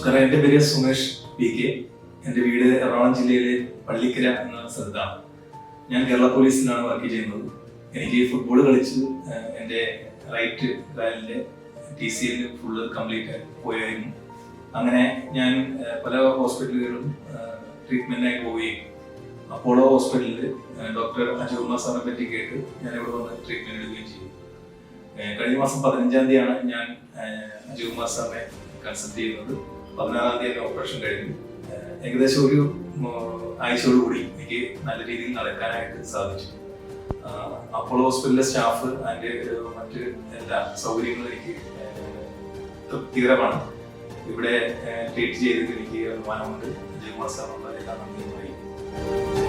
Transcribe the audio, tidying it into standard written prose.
നമസ്കാരം, എൻ്റെ പേര് സുമേഷ് പി കെ. എൻ്റെ വീട് എറണാകുളം ജില്ലയിലെ പള്ളിക്കര എന്ന സ്ഥലത്താണ്. ഞാൻ കേരള പോലീസിലാണ് വർക്ക് ചെയ്യുന്നത്. എനിക്ക് ഫുട്ബോൾ കളിച്ച് എൻ്റെ റൈറ്റ് കാലിൻ്റെ TCL ഫുള്ള് കംപ്ലീറ്റ് പോയായിരുന്നു. അങ്ങനെ ഞാൻ പല ഹോസ്പിറ്റലുകളിലും ട്രീറ്റ്മെൻറ്റിനായി പോവുകയും അപ്പോളോ ഹോസ്പിറ്റലിൽ ഡോക്ടർ അജുകുമാർ സാറിനെ പറ്റി കേട്ട് ഞാൻ ഇവിടെ വന്ന് ട്രീറ്റ്മെൻറ്റ് എടുക്കുകയും ചെയ്തു. കഴിഞ്ഞ മാസം 15-ാം തീയതിയാണ് ഞാൻ അജുകുമാർ സാറിനെ കൺസൾട്ട് ചെയ്യുന്നത്. 16-ാം തീയതി ഓപ്പറേഷൻ കഴിഞ്ഞു. ഏകദേശം ഒരു ആഴ്ചയോടുകൂടി എനിക്ക് നല്ല രീതിയിൽ നടക്കാനായിട്ട് സാധിച്ചു. അപ്പോളോ ഹോസ്പിറ്റലിലെ സ്റ്റാഫ് അതിൻ്റെ മറ്റ് എല്ലാ സൗകര്യങ്ങളും എനിക്ക് തൃപ്തികരമാണ്. ഇവിടെ ട്രീറ്റ് ചെയ്തത് എനിക്ക് അഭിമാനമുണ്ട്. അജുകുമാർ സാറിനുള്ള എല്ലാ നന്ദിയും.